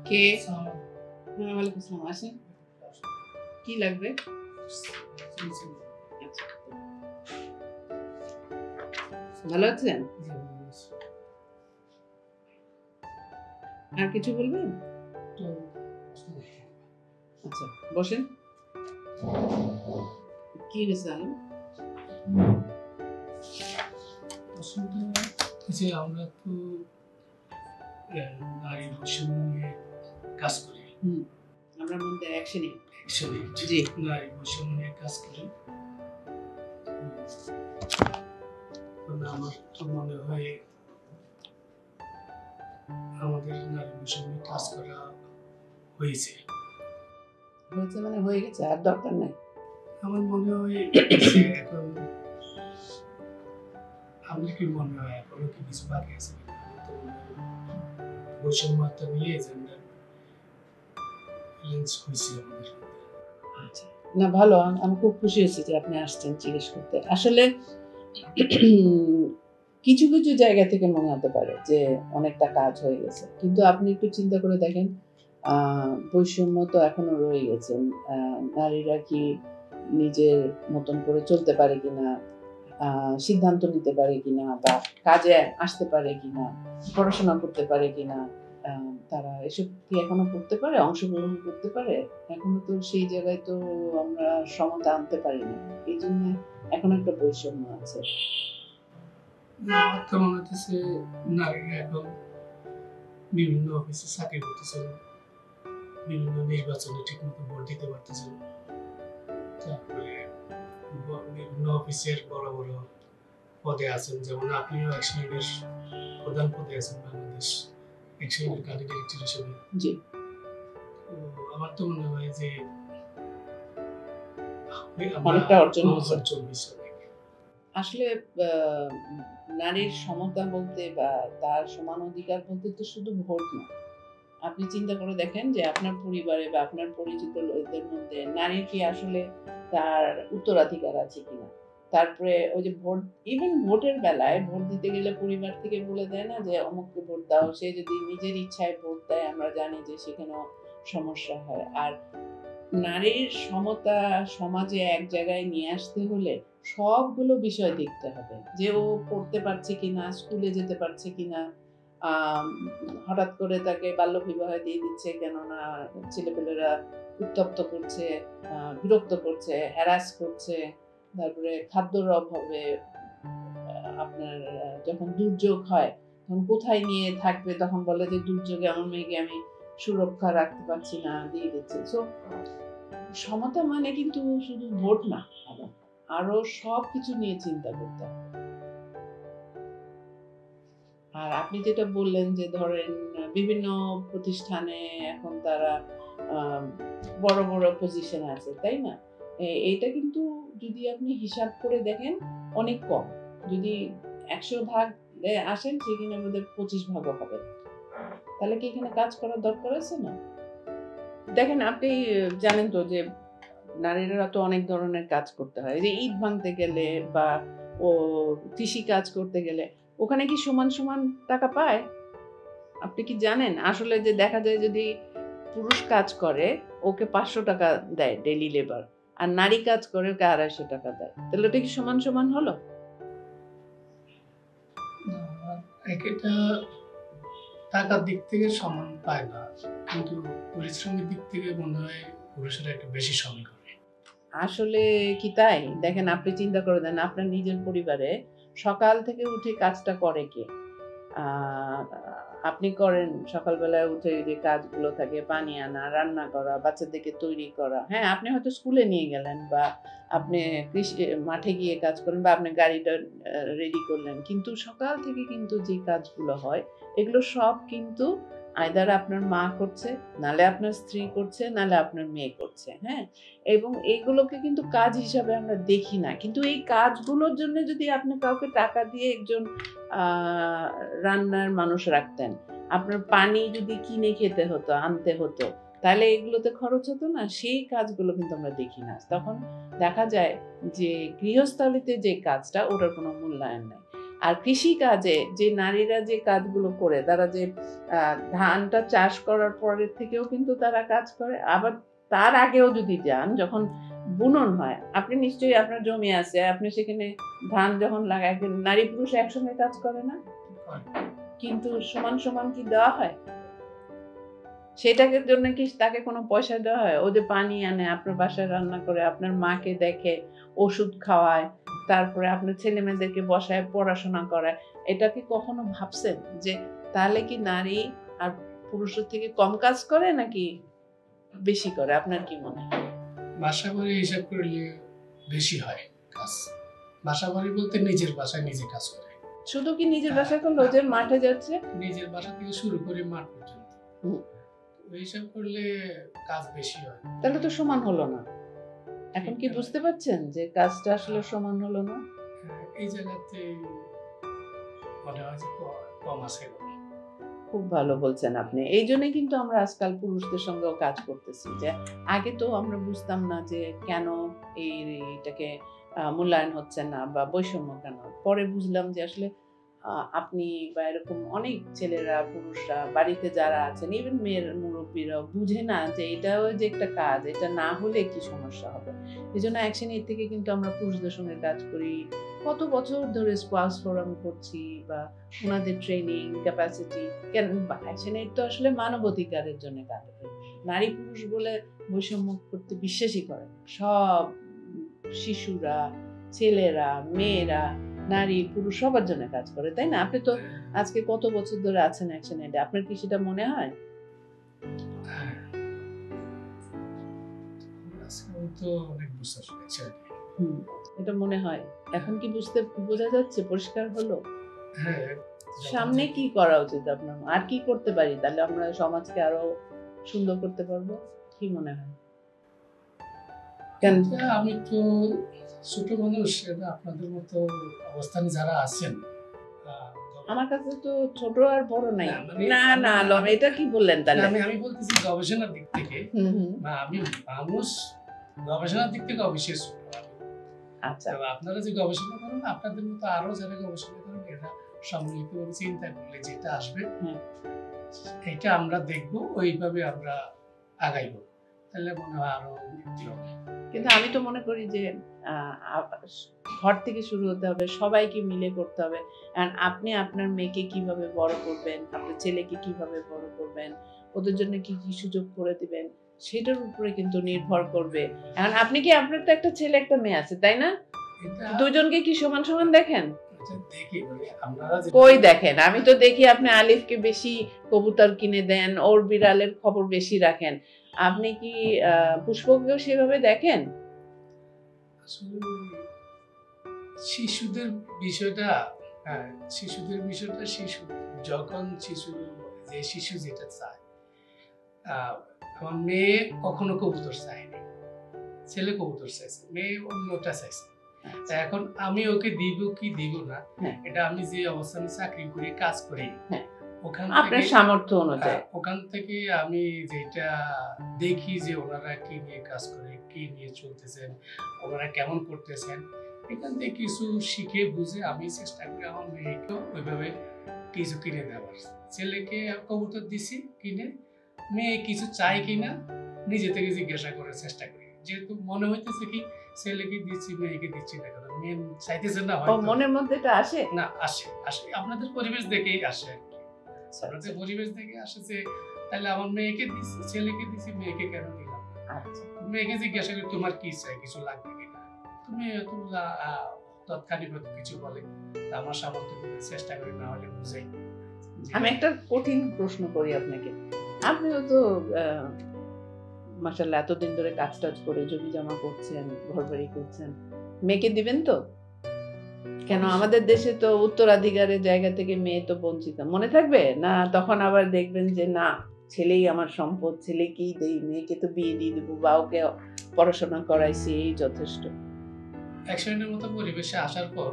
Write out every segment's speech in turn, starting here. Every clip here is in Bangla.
কে? ওয়ালাইকুম আসসালাম। আসেন, কি লাগবে? আচ্ছা, ভালো আছেন? আর কিছু বলবেন? আচ্ছা, বসেন। কি হয়েছে আলম? আমরা তো নারী বৈষম্য নিয়ে কাজ করি। আমরা মধ্যে অ্যাকশনে জি, নারী বৈষম্য নিয়ে কাজ করি। আমার তো মনে হয় আমাদের নারী বৈষম্য নিয়ে কাজ করা হয়েছে মানে হয়ে গেছে, আর দরকার নাই। আমার মনে হয় এখন আপনার কি মনে হয় এখনো কি কিছু বাকি আছে? বৈষম্যতা নিয়ে জেন্ডার ব্যালেন্স হয়েছে আমাদের। আচ্ছা, না ভালো, আমি খুব খুশি হয়েছি যে আপনি আসছেন জিজ্ঞেস করতে। আসলে কিছু কিছু জায়গা থেকে মনে হতে পারে যে অনেকটা কাজ হয়ে গেছে, কিন্তু আপনি একটু চিন্তা করে দেখেন, বৈষম্য তো এখনো রয়ে গেছে। নারীরা কি নিজের মতন করে চলতে পারে কিনা, সিদ্ধান্ত নিতে পারে কিনা, বা কাজে আসতে পারে কিনা, পড়াশোনা করতে পারে কিনা, তারা এসব কি এখনো করতে পারে, অংশগ্রহণ করতে পারে? এখনো তো সেই জায়গায় তো আমরা সমতা আনতে পারি না। এই জন্য এখন একটা বৈষম্য আছে। আমার তো মনে হচ্ছে নারীরা এখন বিভিন্ন অফিসে চাকরি করতেছেন, বিভিন্ন নির্বাচনে ঠিক মতো ভোট দিতে পারতেছেন, তারপরে বিভিন্ন অফিসের বড় বড় পদে আছেন, যেমন আপনিও অ্যাকশনের প্রধান পদে আছেন বাংলাদেশ অ্যাকশনের ক্যান্ডিডেট হিসেবে। জি, আমার তো মনে হয় যে অনেকটা অর্জন হয়েছে। আসলে নারীর সমতা বলতে বা তার সমান অধিকার বলতে তো শুধু ভোট না। আপনি চিন্তা করে দেখেন যে আপনার পরিবারে বা আপনার পরিচিত লোকদের মধ্যে নারীর কি আসলে তার উত্তরাধিকার আছে কিনা। তারপরে ওই যে ভোট, ইভেন ভোটের বেলায় ভোট দিতে গেলে পরিবার থেকে বলে দেয় না যে অমুককে ভোট দাও, সে যদি নিজের ইচ্ছায় ভোট দেয় আমরা জানি যে সেখানেও সমস্যা হয়। আর নারীর সমতা সমাজে এক জায়গায় নিয়ে আসতে হলে সবগুলো বিষয় দেখতে হবে, যে ও পড়তে পারছে কিনা, স্কুলে যেতে পারছে কিনা, হঠাৎ করে তাকে বাল্যবিবাহ দিয়ে দিচ্ছে কেননা ছেলেপেলেরা উত্তপ্ত করছে, বিরক্ত করছে, হ্যারাস করছে। তারপরে খাদ্যর অভাবে আপনার যখন দুর্যোগ হয় তখন কোথায় নিয়ে থাকবে, তখন বলে যে দুর্যোগে আমার মেয়েকে আমি সুরক্ষা রাখতে পারছি না, দিয়ে দিচ্ছে। সো সমতা মানে কিন্তু শুধু ভোট না, আরো সব কিছু নিয়ে চিন্তা করতে হবে। আর আপনি যেটা বললেন যে ধরেন বিভিন্ন প্রতিষ্ঠানে এখন তারা বড় বড় পজিশনে আছে, তাই না? এইটা কিন্তু যদি আপনি হিসাব করে দেখেন অনেক কম। যদি 100 ভাগ আসেন সেখানে আমাদের 25 ভাগও হবে। তাহলে কি এখানে কাজ করার দরকার আছে না? দেখেন আপনি জানেন তো যে নারীরা তো অনেক ধরনের কাজ করতে হয়, যে ইট ভাঙতে গেলে বা ও কৃষি কাজ করতে গেলে ওখানে কি সমান সমান টাকা পায়? আপনি কি জানেন আসলে যে দেখা যায় যদি পুরুষ কাজ করে ওকে 500 টাকা দেয় ডেইলি লেবার, আর নারী কাজ করে ওকে 250 টাকা দেয়, তাহলে ওটা কি সমান সমান হলো? এটা টাকার দিক থেকে সমান পায় না, কিন্তু পরিশ্রমের দিক থেকে মনে হয় পুরুষেরা একটু বেশি শ্রম করে। আসলে কি তাই? দেখেন আপনি চিন্তা করে দেন আপনার নিজের পরিবারে সকাল থেকে উঠে কাজটা করে কে? আপনি করেন সকালবেলায় উঠে যে কাজগুলো থাকে, পানি আনা, রান্না করা, বাচ্চাদেরকে তৈরি করা। হ্যাঁ, আপনি হয়তো স্কুলে নিয়ে গেলেন বা আপনি কৃষি মাঠে গিয়ে কাজ করেন বা আপনি গাড়িটা রেডি করলেন। কিন্তু সকাল থেকে কিন্তু যে কাজগুলো হয় এগুলো সব কিন্তু আইদার আপনার মা করছে, নালে আপনার স্ত্রী করছে, নালে আপনার মেয়ে করছে। হ্যাঁ? এবং এইগুলোকে কিন্তু কাজ হিসাবে আমরা দেখি না। কিন্তু এই কাজগুলোর জন্য যদি আপনি কাউকে টাকা দিয়ে একজন রান্নার মানুষ রাখতেন, আপনার পানি যদি কিনে খেতে হতো, আনতে হতো, তাহলে এগুলোতে খরচ হতো না? সেই কাজগুলো কিন্তু আমরা দেখি না। তখন দেখা যায় যে গৃহস্থালিতে যে কাজটা ওটার কোনো মূল্যায়ন নাই। আর কৃষি কাজে যে নারীরা যে কাজগুলো করে, তারা যে ধানটা চাষ করার পরের থেকেও কিন্তু তারা কাজ করে, আবার তার আগেও যদি যান, যখন বুনন হয়, আপনি নিশ্চয়ই আপনার জমি আছে, আপনি সেখানে ধান যখন লাগায়, নারী পুরুষ একসঙ্গে কাজ করে না, কিন্তু সমান সমান কি দেওয়া হয়? সেটাকে জন্য কি তাকে কোনো পয়সা দেওয়া হয়? ও যে পানি আনে, আপনার বাসায় রান্না করে, আপনার মাকে দেখে, ওষুধ খাওয়ায়, তারপরে আপনার ছেলে মেয়েদেরকে বসায় পড়াশোনা করায়, এটা কি কখনো ভাবছেন যে তাহলে কি নারী আর পুরুষের থেকে কম কাজ করে নাকি বেশি করে? আপনার কি মনে হয়? বাসা বাড়ি হিসাব করলে বেশি হয় কাজ। বাসা বাড়ি বলতে নিজের বাসায় নিজে কাজ করে। শুধু কি নিজের বাসায় করলো, যে মাঠে যাচ্ছে? নিজের বাসা থেকে শুরু করে মাঠ পর্যন্ত। ওই হিসাব করলে কাজ বেশি হয়। তাহলে তো সমান হলো না। এখন কি বুঝতে পারছেন যে কাজটা আসলে সমান হলো না? এই জায়গাতে মনে হয় যে কম আছে। খুব ভালো বলছেন আপনি। এই জন্যই কিন্তু আমরা আজকাল পুরুষদের সঙ্গেও কাজ করতেছি, যে আগে তো আমরা বুঝতাম না যে কেন এইটাকে মূল্যায়ন হচ্ছে না বা বৈষম্য কেন। পরে বুঝলাম যে আসলে আপনি বা এরকম অনেক ছেলেরা, পুরুষরা, বাড়িতে যারা আছেন, ইভেন মেয়ের মুরব্বীরাও বুঝে না যে এটাও যে একটা কাজ, এটা না হলে কি সমস্যা হবে। এজন্য অ্যাকশন এইড থেকে কিন্তু আমরা পুরুষদের সঙ্গে কাজ করি। কত বছর ধরে স্পার্স ফোরাম করছি, বা ওনাদের ট্রেনিং, ক্যাপাসিটি। কেন অ্যাকশন এইড তো আসলে মানবাধিকারের জন্য কাজ করে। নারী পুরুষ বলে বৈষম্য করতে বিশ্বাসই করে না। সব শিশুরা, ছেলেরা, মেয়েরা, নারী পুরুষ সবার জন্য কাজ করে, তাই না? আপনি তো আজকে কত বছর ধরে আছেন অ্যাকশন এইডে, আপনার কি সেটা মনে হয়? তো অনেক বছর হয়েছে। এটা মনে হয়। এখন কি বোঝা যাচ্ছে, পরিষ্কার হলো? হ্যাঁ। সামনে কি করা উচিত আপনার? আর কি করতে পারি তাহলে আমরা সমাজকে আরো সুন্দর করতে পারবো? কি মনে হয়? কেন আমি তো ছোট মানুষ, আপনাদের মতো অবস্থানে যারা আছেন, আমার কাছে তো ছোট আর বড় নাই। মানে না না আলম, এটা কি বললেন তাহলে? আমি বলতেছি গবেষণার দিক থেকে, আমি মানুষ গবেষণার দিক থেকে অবশ্যই ছোট। আচ্ছা, আপনারা যে গবেষণা করেন, আপনাদের মতো আরো যারা গবেষণা করেন, এরা সম্মিলিতভাবে চিন্তা করলে যেটা আসবে এটা আমরা দেখব, ওইভাবে আমরা আগাইব, তাহলে মনে হয় আরো উন্নতি হবে। কিন্তু আমি তো মনে করি যে ঘর থেকে শুরু হতে হবে, সবাইকে মিলে করতে হবে। আর আপনি আপনার মেয়েকে কিভাবে বড় করবেন, আপনার ছেলেকে কিভাবে বড় করবেন, ওদের জন্য কি কি সুযোগ করে দিবেন, সেটার উপরে কিন্তু নির্ভর করবে। এখন আপনি কি, আপনার তো একটা ছেলে একটা মেয়ে আছে, তাই না? দুজনকে কি সমান সমান দেখেন? কই দেখেন? আমি তো দেখি আপনি আলিফকে বেশি কবুতর কিনে দেন, ওর বিড়ালের খবর বেশি রাখেন। আপনি কি পুষ্পকেও সেভাবে দেখেন? শিশুদের বিষয়টা, শিশু যখন শিশু যেটা চায়, আমার মেয়ে কখনো কবুতর চায়নি, ছেলে কবুতর চাইছে, মেয়ে অন্যটা চাইছে। এখন আমি ওকে দিব কি দিব না, এটা আমি যে অবস্থানে চাকরি করি, কাজ করি, আপনার সামর্থ্য অনুযায়ী, ওখান থেকে আমি যেটা দেখি যে ওনারা কি নিয়ে কাজ করে, কি নিয়ে চলতেছেন, ওনারা কেমন করতেছেন, এখান থেকে কিছু শিখে বুঝে আমি চেষ্টা করি আমার মেয়েকেও ওইভাবে কিছু কিনে দেওয়ার। ছেলেকে কবুতর দিছি কিনে, মেয়ে কিছু চাই কিনা নিজে থেকে জিজ্ঞাসা করার চেষ্টা করি, যেহেতু মনে হইতেছে কি ছেলেকে দিচ্ছি মেয়েকে দিচ্ছি না, কেন মেয়ে চাইতেছে না, হয়তো মনের মধ্যে এটা আসে না, আসে আপনাদের পরিবেশ দেখেই আসে, আপনাদের পরিবেশ দেখে আসে যে তাহলে আমার মেয়েকে দিচ্ছি, ছেলেকে দিচ্ছি, মেয়েকে কেন দিলাম? মেয়েকে জিজ্ঞাসা করি তোমার কি চাই, কিছু লাগবে কিনা, তুমি তৎক্ষণিক কিছু বলে, আমার সামর্থ্য চেষ্টা করি, না হলে বুঝাই। আমি একটা কঠিন প্রশ্ন করি আপনাকে। আপনিও তো মাশাআল্লাহ এতদিন ধরে কাজ করে জমি জমা করছেন, ঘরবাড়ি করছেন, মেয়েকে দিবেন তো? কেন আমাদের দেশে তো উত্তরাধিকারের জায়গা থেকে মেয়ে তো বঞ্চিত, মনে থাকবে না? তখন আবার দেখবেন যে না, ছেলেই আমার সম্পদ, ছেলেকেই দেই, মেয়েকে তো বিয়ে দিয়ে দেবো, বা ওকে পড়াশোনা করাইছি, এই যথেষ্ট। অ্যাকশনের মতো পরিবেশে আসার পর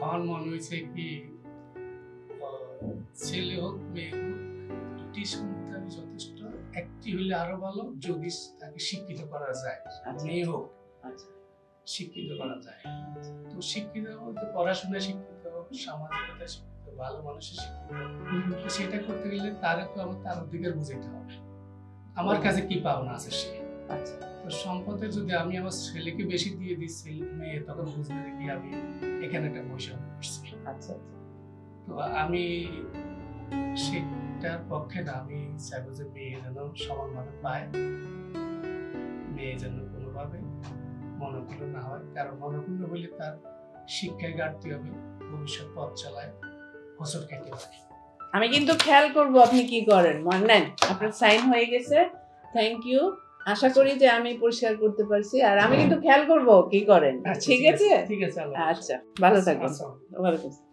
আমার মনে হয়েছে কি, ছেলে হোক মেয়ে হোক, দুটি সন্তান যথেষ্ট, একটি হলে আরো ভালো, যদি তাকে শিক্ষিত করা যায়, মেয়ে হোক শিক্ষিত করা যায়। তো শিক্ষিত বলতে পড়াশোনায় শিক্ষিত হোক, সামাজিকতা শিক্ষিত, ভালো মানুষের শিক্ষিত। তো সেটা করতে গেলে তার অধিকার বুঝাইতে হবে, আমার কাছে কি পাওনা আছে সে। আচ্ছা, তো সম্পদে যদি আমি আমার ছেলেকে বেশি দিয়ে দিচ্ছি, মেয়ে তখন বুঝবে যে কি আমি এখানে একটা বৈষম্য করছি। আচ্ছা, তো আমি সেটার পক্ষে না, আমি চাইবো যে মেয়ে যেন সমানভাবে পায়, মেয়ে যেন কোনোভাবে মনোক্ষুণ্ণ না হয়, কারণ মনোক্ষুণ্ণ হলে তার শিক্ষায় ঘাটতি হবে, ভবিষ্যৎ পথ চালায় হোঁচট খেতে পারে। আমি কিন্তু খেয়াল করব আপনি কি করেন। নেন, আপনার সাইন হয়ে গেছে, থ্যাংক ইউ। আশা করি যে আমি পরিষ্কার করতে পারছি, আর আমি কিন্তু খেয়াল করব কি করেন। ঠিক আছে, ঠিক আছে, আচ্ছা, ভালো থাকবেন। আচ্ছা। ওয়ালাইকুম আসসালাম।